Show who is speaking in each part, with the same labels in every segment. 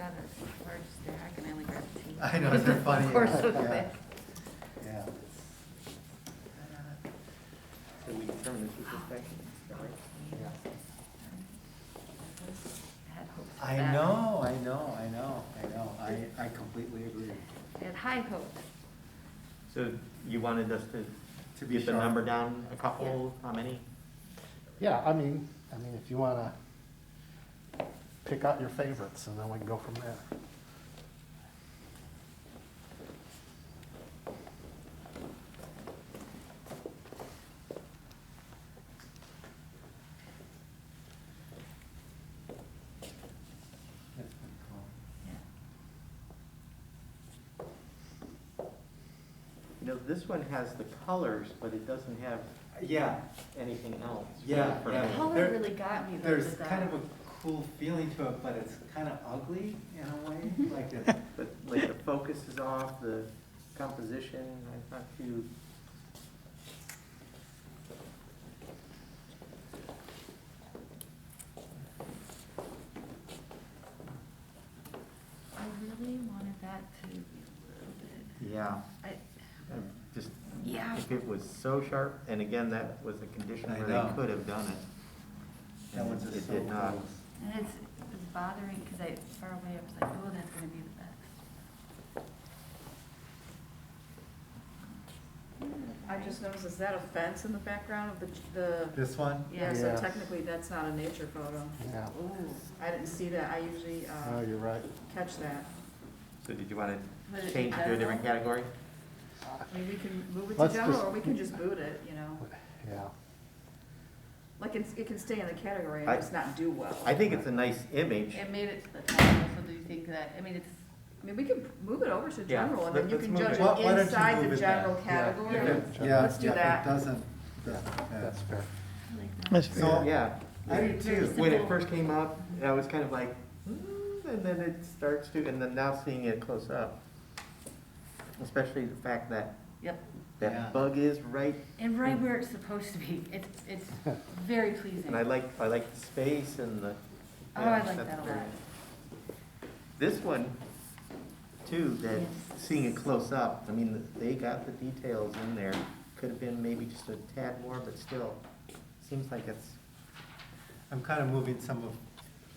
Speaker 1: got a large stack and I only grabbed two.
Speaker 2: I know, they're funny.
Speaker 1: Of course,
Speaker 2: Yeah,
Speaker 1: look
Speaker 2: yeah.
Speaker 1: at
Speaker 2: Yeah.
Speaker 3: So we determined this was the section, is that right?
Speaker 2: Yeah.
Speaker 1: I had hopes for
Speaker 2: I
Speaker 1: that.
Speaker 2: know. I completely agree.
Speaker 1: I had high hopes.
Speaker 3: So you wanted us
Speaker 2: To be
Speaker 3: get the
Speaker 2: sharp.
Speaker 3: number down a couple, how many?
Speaker 4: Yeah, I mean, if you wanna pick out your favorites and then we can go from there.
Speaker 2: That's pretty cool.
Speaker 3: You know, this one has the colors, but it doesn't have
Speaker 2: Yeah,
Speaker 3: anything else.
Speaker 2: Yeah,
Speaker 3: for
Speaker 2: yeah.
Speaker 3: me.
Speaker 1: Color
Speaker 2: There-
Speaker 1: really got me though.
Speaker 2: there's
Speaker 1: with that.
Speaker 2: kind of a cool feeling to it, but it's kind of ugly in a way, like it.
Speaker 3: But like the focus is off, the composition, I'm not too.
Speaker 1: I really wanted that to be a little bit.
Speaker 3: Yeah.
Speaker 1: I,
Speaker 3: Just,
Speaker 1: Yeah.
Speaker 3: if it was so sharp, and again, that was a condition
Speaker 2: I
Speaker 3: where
Speaker 2: know.
Speaker 3: they could have done it.
Speaker 2: That
Speaker 3: and
Speaker 2: one's just
Speaker 3: it
Speaker 2: so
Speaker 3: did not.
Speaker 2: close.
Speaker 1: and it was bothering because far away I was like, oh, that's gonna be the best.
Speaker 5: I just noticed, is that a fence in the background of the,
Speaker 2: This one?
Speaker 5: yeah, so
Speaker 4: Yeah.
Speaker 5: technically that's not a nature photo.
Speaker 4: Yeah,
Speaker 1: Ooh.
Speaker 5: I didn't see that, I usually,
Speaker 4: no, you're right.
Speaker 5: catch that.
Speaker 3: So did you want
Speaker 1: Was
Speaker 3: to
Speaker 1: it
Speaker 3: change it to a different
Speaker 1: general?
Speaker 3: category?
Speaker 5: I mean, we can move it to
Speaker 4: Let's
Speaker 5: general,
Speaker 4: just-
Speaker 5: or we can just boot it, you know?
Speaker 4: Yeah,
Speaker 5: Like, it can stay in the category
Speaker 3: I-
Speaker 5: and just not do well.
Speaker 3: I think it's a nice image.
Speaker 1: It made it to the title, so do you think that, I mean, it's,
Speaker 5: I mean, we can move it over to
Speaker 3: Yeah,
Speaker 5: general, and then you
Speaker 3: let's
Speaker 5: can
Speaker 3: move
Speaker 5: judge
Speaker 3: it.
Speaker 2: Why don't
Speaker 5: it
Speaker 2: you
Speaker 5: inside
Speaker 2: move
Speaker 5: the
Speaker 2: it
Speaker 5: general
Speaker 2: then?
Speaker 5: category.
Speaker 2: If it-
Speaker 4: Yeah,
Speaker 2: Yeah,
Speaker 5: Let's do
Speaker 2: yeah, if
Speaker 5: that.
Speaker 2: it doesn't, yeah.
Speaker 4: that's fair.
Speaker 1: I like that.
Speaker 6: That's
Speaker 2: So-
Speaker 6: fair.
Speaker 3: Yeah.
Speaker 2: I do
Speaker 1: Very
Speaker 2: too.
Speaker 1: simple.
Speaker 3: When it first came up, I was kind of like, and then it starts to, and then now seeing it close up. Especially the fact that
Speaker 1: Yep,
Speaker 2: Yeah.
Speaker 3: that bug is right,
Speaker 1: and right where it's supposed to be, it's very pleasing.
Speaker 3: and I like the space and the.
Speaker 1: Oh,
Speaker 3: yeah,
Speaker 1: I like
Speaker 3: that's
Speaker 1: that a
Speaker 3: very
Speaker 1: lot.
Speaker 3: nice. This one, too, that
Speaker 1: Yes.
Speaker 3: seeing it close up, I mean, they got the details in there. Could have been maybe just a tad more, but still, seems like it's,
Speaker 2: I'm kind of moving some of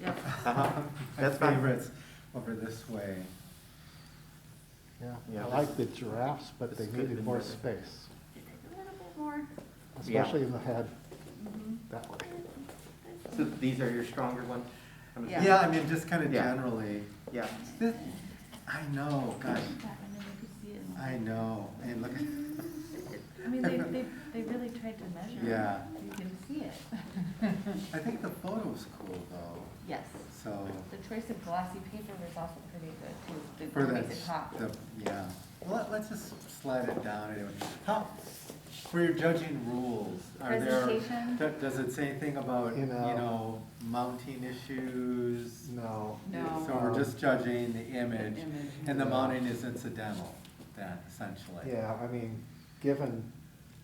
Speaker 1: Yep.
Speaker 3: uh-huh,
Speaker 2: my
Speaker 3: that's fine.
Speaker 2: favorites over this way.
Speaker 4: Yeah,
Speaker 3: Yeah,
Speaker 4: I like the giraffes, but
Speaker 3: this
Speaker 4: they
Speaker 3: could have
Speaker 4: needed
Speaker 3: been
Speaker 4: more
Speaker 3: better.
Speaker 4: space,
Speaker 1: A little bit more.
Speaker 4: especially in the head,
Speaker 1: Mhm.
Speaker 4: that way.
Speaker 3: So these are your stronger ones? I'm
Speaker 1: Yeah.
Speaker 2: Yeah, I mean, just kind of
Speaker 3: Yeah.
Speaker 2: generally.
Speaker 3: Yeah.
Speaker 2: This- I know, gosh,
Speaker 1: And then you could see it in the-
Speaker 2: I know, and look at,
Speaker 1: I mean, they really tried to measure. it.
Speaker 2: Yeah.
Speaker 1: You can see it.
Speaker 2: I think the photo's cool though,
Speaker 1: Yes.
Speaker 2: so.
Speaker 1: The choice of glossy paper was also pretty good too,
Speaker 2: For
Speaker 1: to
Speaker 2: the,
Speaker 1: make it pop.
Speaker 2: yeah, well, let's just slide it down anyway. How, for your judging rules, are there,
Speaker 1: Presentation?
Speaker 2: does it say anything about,
Speaker 4: You
Speaker 2: you
Speaker 4: know.
Speaker 2: know, mounting issues?
Speaker 4: No,
Speaker 5: No.
Speaker 2: So we're just judging the image,
Speaker 5: Image.
Speaker 2: and the mounting is incidental, then, essentially.
Speaker 4: yeah, I mean, given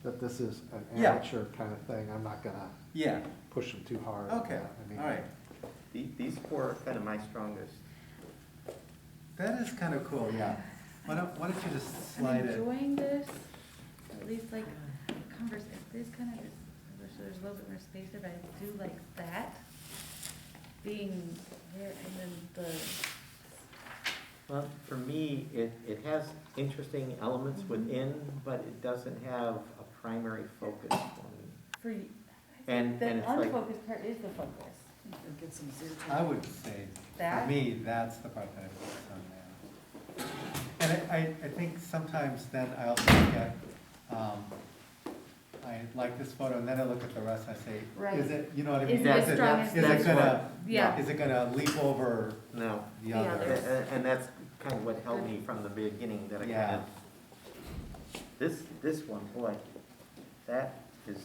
Speaker 4: that this is an
Speaker 2: Yeah.
Speaker 4: amateur kind of thing, I'm not gonna
Speaker 2: Yeah,
Speaker 4: push them too hard. on
Speaker 2: okay,
Speaker 4: that. I mean,
Speaker 2: all right.
Speaker 3: These four are kind of my strongest.
Speaker 2: That is kind of cool, yeah. Why don't you just
Speaker 1: I'm
Speaker 2: slide it?
Speaker 1: enjoying this, at least like converse, this kind of is, I wish there was a little bit more space there, but I do like that being there, and then the,
Speaker 3: Well, for me, it has interesting elements within, but it doesn't have a primary focus for me.
Speaker 1: for, you-
Speaker 3: And
Speaker 1: the
Speaker 3: it's like,
Speaker 1: unfocused part is the focus.
Speaker 5: And get some zoom to
Speaker 2: I
Speaker 5: it.
Speaker 2: would say, for
Speaker 1: That?
Speaker 2: me, that's the part that I focus on there. And I think sometimes then I also look at, I like this photo, and then I look at the rest, I say,
Speaker 1: Right.
Speaker 2: is it, you know what I mean?
Speaker 1: Is
Speaker 3: it
Speaker 2: Is
Speaker 3: as strong
Speaker 1: as
Speaker 2: Is
Speaker 1: this
Speaker 2: it gonna,
Speaker 1: Yeah.
Speaker 2: is it gonna leap over
Speaker 3: no.
Speaker 2: the
Speaker 1: The
Speaker 2: other?
Speaker 1: others.
Speaker 3: And that's kind of what held me from the beginning, that I kind
Speaker 2: Yeah.
Speaker 3: of, this one, boy, that is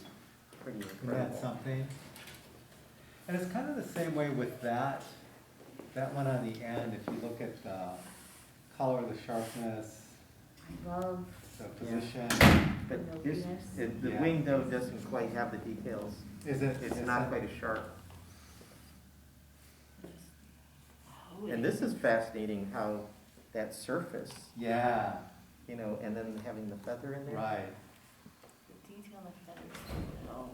Speaker 3: pretty
Speaker 2: Isn't that
Speaker 3: incredible.
Speaker 2: something? And it's kind of the same way with that one on the end, if you look at the color, the sharpness,
Speaker 1: I love,
Speaker 2: the
Speaker 3: Yeah.
Speaker 2: position.
Speaker 3: But
Speaker 1: The
Speaker 3: here's,
Speaker 1: milkiness.
Speaker 3: the
Speaker 2: Yeah.
Speaker 3: wing though doesn't quite have the details.
Speaker 2: Is it?
Speaker 3: It's
Speaker 2: is
Speaker 3: not
Speaker 2: it-
Speaker 3: quite as sharp.
Speaker 1: oh,
Speaker 3: And this is fascinating how that surface,
Speaker 2: Yeah,
Speaker 3: you know, and then having the feather in there.
Speaker 2: right.
Speaker 1: The detail of feathers, oh.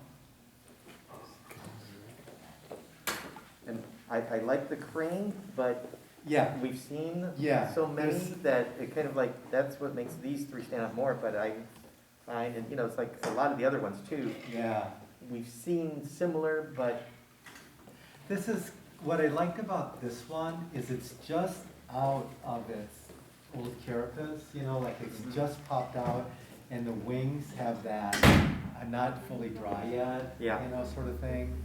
Speaker 3: And I like the crane, but
Speaker 2: Yeah,
Speaker 3: we've seen
Speaker 2: Yeah,
Speaker 3: so many
Speaker 2: there's-
Speaker 3: that it kind of like, that's what makes these three stand out more, but I find, and you know, it's like a lot of the other ones too.
Speaker 2: yeah.
Speaker 3: We've seen similar, but
Speaker 2: This is, what I liked about this one is it's just out of its old carapace, you know, like it's
Speaker 3: Mhm.
Speaker 2: just popped out and the wings have that, not fully dry yet,
Speaker 3: Yeah.
Speaker 2: you know, sort of thing.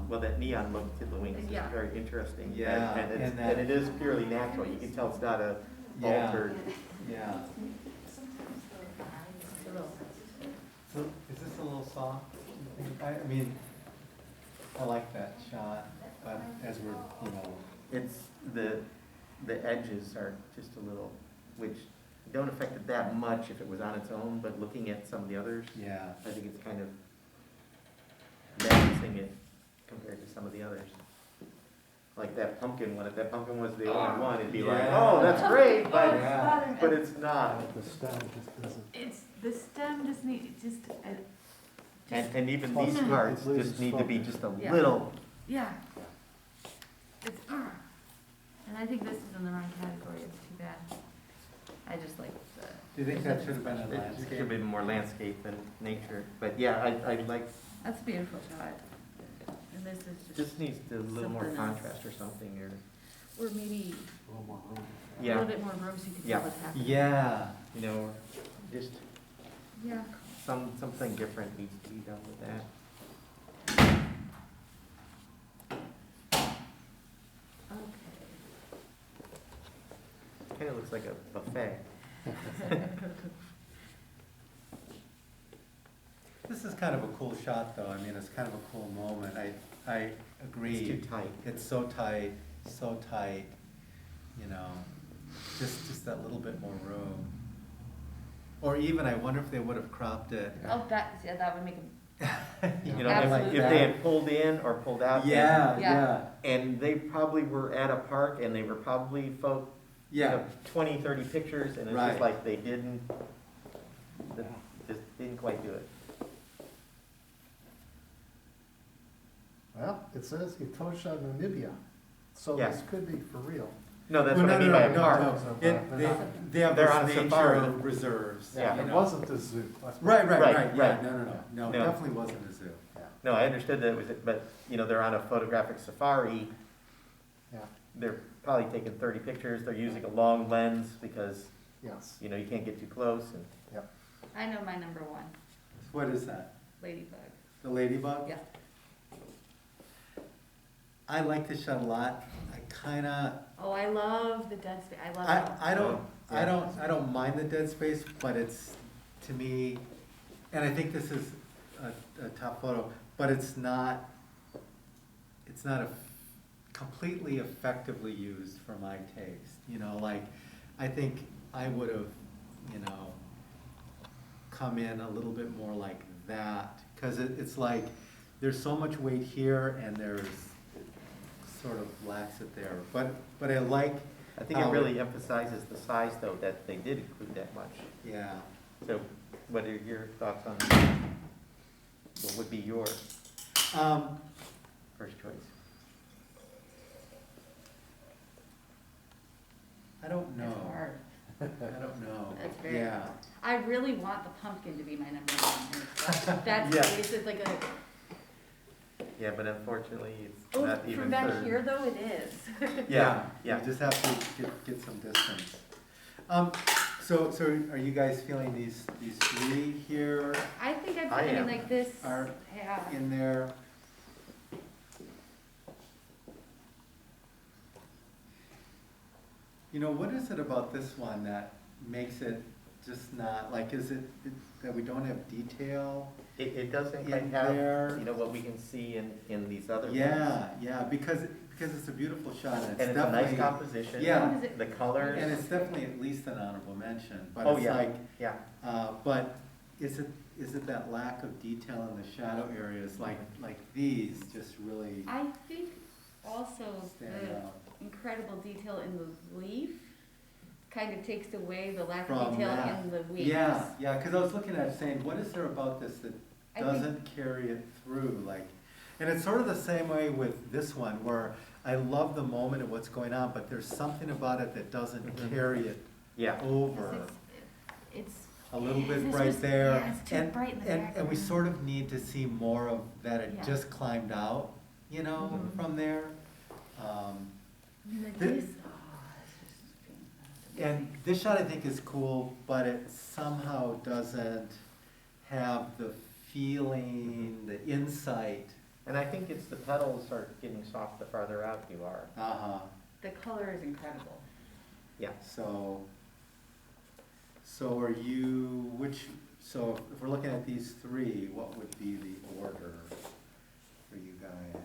Speaker 3: well, that neon look to the wings is
Speaker 5: Yeah.
Speaker 3: very interesting.
Speaker 2: Yeah,
Speaker 3: And it's,
Speaker 2: and that-
Speaker 3: and it is purely natural. You can tell it's not a
Speaker 2: Yeah.
Speaker 3: altered.
Speaker 2: Yeah.
Speaker 1: It's a little-
Speaker 2: So is this a little soft? do you think? I mean, I like that shot, but as we're, you know,
Speaker 3: It's, the edges are just a little, which don't affect it that much if it was on its own, but looking at some of the others,
Speaker 2: yeah.
Speaker 3: I think it's kind of balancing it compared to some of the others. Like that pumpkin one, if that pumpkin was the only one, it'd be like,
Speaker 2: Yeah.
Speaker 3: oh, that's great,
Speaker 2: Yeah.
Speaker 3: but it's not.
Speaker 4: The stem just doesn't.
Speaker 1: It's, the stem just need, just,
Speaker 3: And even
Speaker 4: Plus,
Speaker 3: these
Speaker 4: it
Speaker 3: parts
Speaker 4: loses
Speaker 3: just need to be
Speaker 4: focus.
Speaker 3: just a
Speaker 1: Yeah.
Speaker 3: little,
Speaker 1: yeah. It's, and I think this is in the wrong category, it's too bad. I just like the.
Speaker 2: Do you think that should have been a
Speaker 3: it should
Speaker 2: landscape?
Speaker 3: have been more landscape than nature. But yeah, I like,
Speaker 1: That's a beautiful shot. And this is just,
Speaker 3: just needs a little more
Speaker 1: Something else.
Speaker 3: contrast or something, or,
Speaker 1: or maybe
Speaker 4: A little more room.
Speaker 1: a
Speaker 3: yeah,
Speaker 1: little bit more room so you can
Speaker 3: Yeah.
Speaker 1: tell what's happening.
Speaker 2: Yeah,
Speaker 3: you know, or just
Speaker 1: Yeah.
Speaker 3: something different needs to be done with that.
Speaker 1: Okay.
Speaker 3: Kind of looks like a buffet.
Speaker 2: this is kind of a cool shot though, I mean, it's kind of a cool moment, I agree.
Speaker 3: It's too tight.
Speaker 2: It's so tight, you know, just that little bit more room. Or even, I wonder if they would have cropped it.
Speaker 1: Oh, yeah, that would make him,
Speaker 3: You know,
Speaker 1: Absolutely.
Speaker 3: if they had pulled in or pulled out.
Speaker 2: Yeah,
Speaker 1: Yeah.
Speaker 2: yeah,
Speaker 3: And they probably were at a park and they were probably you
Speaker 2: yeah,
Speaker 3: know, 20, 30 pictures and it's
Speaker 2: Right.
Speaker 3: just like they didn't, just didn't quite do it.
Speaker 4: Well, it says Etosha, Namibia, so
Speaker 3: Yeah.
Speaker 4: this could be for real.
Speaker 3: No, that's
Speaker 2: Well,
Speaker 3: what I
Speaker 2: no,
Speaker 3: mean
Speaker 2: no,
Speaker 3: by a
Speaker 2: no,
Speaker 3: park.
Speaker 2: no. They have
Speaker 3: They're
Speaker 2: those
Speaker 3: on
Speaker 2: nature
Speaker 3: safari.
Speaker 2: reserves,
Speaker 3: Yeah.
Speaker 2: you
Speaker 4: It
Speaker 2: know.
Speaker 4: wasn't the zoo. That's-
Speaker 2: Right,
Speaker 3: Right,
Speaker 2: right, yeah,
Speaker 3: right.
Speaker 2: no,
Speaker 3: No.
Speaker 2: it definitely wasn't a zoo.
Speaker 4: Yeah,
Speaker 3: No, I understood that it was, but, you know, they're on a photographic safari.
Speaker 4: yeah,
Speaker 3: They're probably taking 30 pictures. They're using a long lens because,
Speaker 4: yes,
Speaker 3: you know, you can't get too close and.
Speaker 4: yep.
Speaker 1: I know my number one,
Speaker 2: What is that?
Speaker 1: ladybug.
Speaker 2: The ladybug?
Speaker 1: Yeah.
Speaker 2: I like this shot a lot, I kinda,
Speaker 1: Oh, I love the dead space, I love it.
Speaker 2: I don't,
Speaker 3: Oh,
Speaker 2: I don't mind the dead space, but it's, to me, and I think this is a top photo, but it's not completely effectively used for my taste, you know, like, I think I would have, you know, come in a little bit more like that, cause it's like, there's so much weight here and there's, it sort of lacks it there, but I like,
Speaker 3: I think it really emphasizes the size though, that they did include that much.
Speaker 2: yeah.
Speaker 3: So what are your thoughts on, what would be your first choice?
Speaker 2: I don't know.
Speaker 1: It's hard.
Speaker 2: I don't know.
Speaker 1: That's very
Speaker 2: Yeah.
Speaker 1: hard. I really want the pumpkin to be my number one. and That's,
Speaker 2: Yeah.
Speaker 1: it's just like a,
Speaker 3: Yeah, but unfortunately, it's
Speaker 1: oh,
Speaker 3: not even
Speaker 1: from back
Speaker 3: third.
Speaker 1: here though, it is.
Speaker 3: Yeah, yeah.
Speaker 2: You just have to get some distance. So are you guys feeling these three here
Speaker 1: I think I
Speaker 3: I
Speaker 1: put, I mean,
Speaker 3: am.
Speaker 1: like this,
Speaker 2: are
Speaker 1: yeah.
Speaker 2: in there? You know, what is it about this one that makes it just not, like, is it that we don't have detail?
Speaker 3: It doesn't quite
Speaker 2: In
Speaker 3: have,
Speaker 2: there.
Speaker 3: you know, what we can see in these other ones.
Speaker 2: Yeah, because it's a beautiful shot and
Speaker 3: And it's a nice composition.
Speaker 2: Yeah.
Speaker 1: Is it-
Speaker 3: The colors.
Speaker 2: And it's definitely at least an honorable mention, but
Speaker 3: Oh,
Speaker 2: it's
Speaker 3: yeah,
Speaker 2: like,
Speaker 3: yeah.
Speaker 2: but is it that lack of detail in the shadow areas, like these just really,
Speaker 1: I think also
Speaker 2: stand
Speaker 1: the
Speaker 2: out.
Speaker 1: incredible detail in the leaf kind of takes away the lack
Speaker 2: From
Speaker 1: of detail
Speaker 2: that.
Speaker 1: in the weeds.
Speaker 2: Yeah, yeah, because I was looking at it saying, what is there about this that
Speaker 1: I think-
Speaker 2: doesn't carry it through, like, and it's sort of the same way with this one, where I love the moment of what's going on, but there's something about it that doesn't
Speaker 3: Mhm.
Speaker 2: carry it
Speaker 3: Yeah.
Speaker 2: over.
Speaker 1: It's,
Speaker 2: A little bit
Speaker 1: This
Speaker 2: right
Speaker 1: was-
Speaker 2: there.
Speaker 1: yeah, it's too
Speaker 2: And-
Speaker 1: bright in the
Speaker 2: And we
Speaker 1: background.
Speaker 2: sort of need to see more of that it
Speaker 1: Yeah.
Speaker 2: just climbed out, you know,
Speaker 1: Mhm.
Speaker 2: from there.
Speaker 1: like
Speaker 2: The-
Speaker 1: this,
Speaker 2: And this shot I think is cool, but it somehow doesn't have the feeling, the insight.
Speaker 3: And I think it's the petals are getting soft the farther out you are.
Speaker 2: Uh-huh.
Speaker 1: the color is incredible.
Speaker 3: Yeah.
Speaker 2: So are you, so if we're looking at these three, what would be the order for you guys?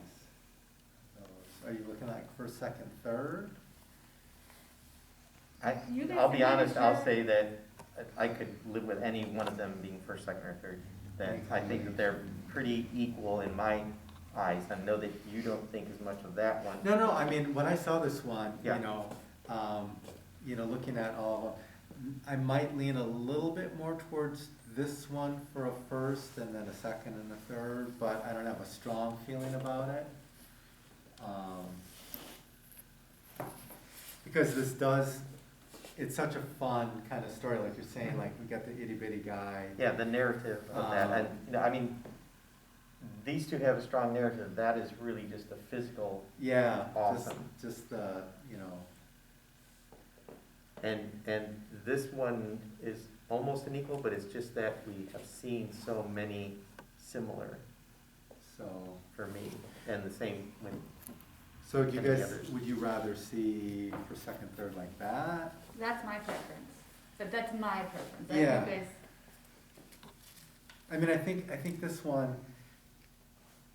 Speaker 2: Are you looking like first, second, third?
Speaker 1: You guys
Speaker 3: I'll be
Speaker 1: can make
Speaker 3: honest,
Speaker 1: it
Speaker 3: I'll
Speaker 1: sure.
Speaker 3: say that I could live with any one of them being first, second, or third. That I think that they're pretty equal in my eyes. I know that you don't think as much of that one.
Speaker 2: No, I mean, when I saw this one,
Speaker 3: Yeah.
Speaker 2: looking at all of them, I might lean a little bit more towards this one for a first and then a second and a third, but I don't have a strong feeling about it. Because it's such a fun kind of story, like you're saying, like we got the itty bitty guy.
Speaker 3: Yeah, the narrative of that. And, I mean, these two have a strong narrative. That is really just a physical,
Speaker 2: Yeah,
Speaker 3: Awesome.
Speaker 2: just the,
Speaker 3: and this one is almost an equal, but it's just that we have seen so many similar
Speaker 2: so.
Speaker 3: for me. And the same with,
Speaker 2: So do you
Speaker 3: And the
Speaker 2: guys,
Speaker 3: others.
Speaker 2: would you rather see for second, third like that?
Speaker 1: That's my preference, but that's my preference.
Speaker 2: Yeah.
Speaker 1: You guys,
Speaker 2: I mean, I think this one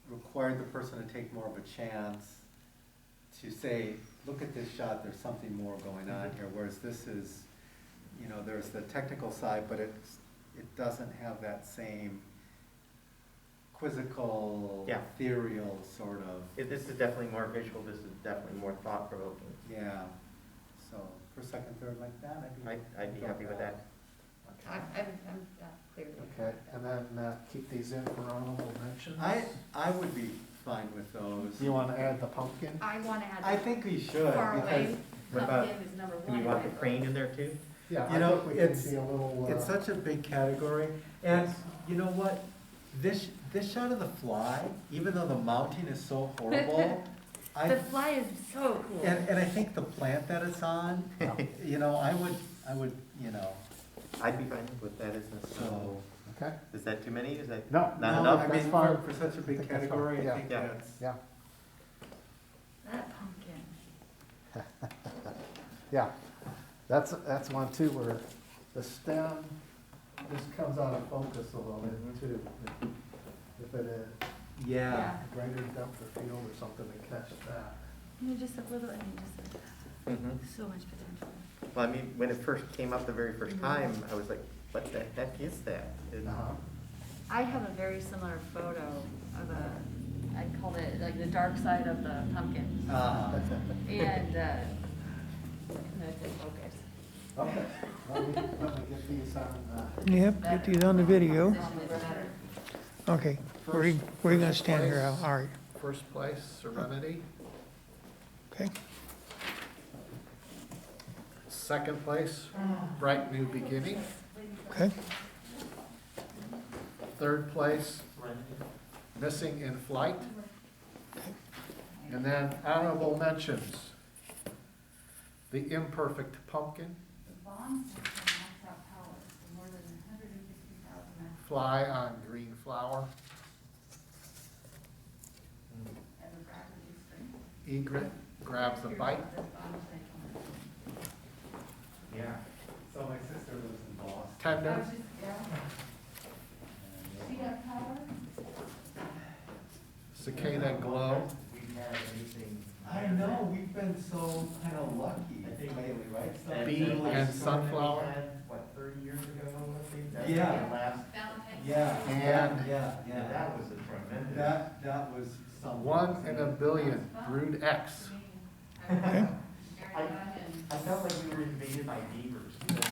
Speaker 2: required the person to take more of a chance to say, look at this shot, there's something more going on here, whereas this is, there's the technical side, but it doesn't have that same quizzical,
Speaker 3: Yeah.
Speaker 2: ethereal sort of,
Speaker 3: this is definitely more visual, this is definitely more thought provoking.
Speaker 2: yeah. So for second, third like that,
Speaker 3: I'd be happy with that.
Speaker 1: I'm not clearly.
Speaker 4: Okay, and then keep these in for honorable mentions?
Speaker 2: I would be fine with those.
Speaker 4: Do you want to add the pumpkin?
Speaker 1: I want to add.
Speaker 2: I think we should,
Speaker 1: Far away,
Speaker 2: because
Speaker 3: What about-
Speaker 1: pumpkin is number
Speaker 3: Do
Speaker 1: one.
Speaker 3: you want the crane in there too?
Speaker 4: Yeah,
Speaker 2: You
Speaker 4: I
Speaker 2: know,
Speaker 4: think we can
Speaker 2: it's-
Speaker 4: see a little,
Speaker 2: it's such a big category, and you know what? This shot of the fly, even though the mounting is so horrible,
Speaker 1: The fly is so cool.
Speaker 2: and I think the plant that it's on, I would,
Speaker 3: I'd be fine with that, isn't it?
Speaker 2: so.
Speaker 4: okay,
Speaker 3: Is that too many? Is that
Speaker 4: no,
Speaker 3: not
Speaker 2: No,
Speaker 3: enough?
Speaker 2: I
Speaker 4: That's
Speaker 2: mean,
Speaker 4: fine.
Speaker 2: for such a
Speaker 4: I
Speaker 2: big
Speaker 4: think that's fine,
Speaker 2: category,
Speaker 4: yeah.
Speaker 2: I think
Speaker 3: Yeah.
Speaker 2: that's.
Speaker 4: yeah,
Speaker 1: That pumpkin.
Speaker 4: yeah. That's one too, where the stem just comes out of focus a little bit too. If it is
Speaker 2: Yeah,
Speaker 4: greater depth of field or something to catch that.
Speaker 1: Just a little, just
Speaker 3: Mhm.
Speaker 1: so much potential.
Speaker 3: Well, I mean, when it first came up the very first time, I was like, what the heck is that? And-
Speaker 4: Uh-huh.
Speaker 1: I have a very similar photo of I called it like the dark side of the pumpkin. And, that's in focus.
Speaker 4: Okay, let me get these on,
Speaker 6: Yep, get these on the video.
Speaker 1: Position is better.
Speaker 6: Okay, where you gonna stand here, Al? All right,
Speaker 4: first place, Serenity.
Speaker 6: okay.
Speaker 4: Second place, Bright New Beginning.
Speaker 6: Okay,
Speaker 4: Third place, Missing in Flight. And then honorable mentions, The Imperfect Pumpkin,
Speaker 1: The bond system knocks out power for more than 150,000
Speaker 4: Fly on Green Flower,
Speaker 1: and the gravity string.
Speaker 4: Egret Grabs a Bite,
Speaker 2: yeah. So my sister lives in Boston.
Speaker 4: Tender,
Speaker 1: See that power?
Speaker 4: Cicada Glow,
Speaker 2: I know, we've been so kind of lucky lately, right? So
Speaker 4: Bee
Speaker 2: really
Speaker 4: and
Speaker 2: sort of-
Speaker 4: Sunflower.
Speaker 3: What, 30 years ago?
Speaker 2: Yeah.
Speaker 3: Last
Speaker 1: Valentine's
Speaker 2: Yeah,
Speaker 4: And-
Speaker 2: yeah,
Speaker 7: Yeah, that was a tremendous.
Speaker 2: That was something.
Speaker 4: 1 in a billion, brood X.
Speaker 3: I felt like we were invaded by beavers.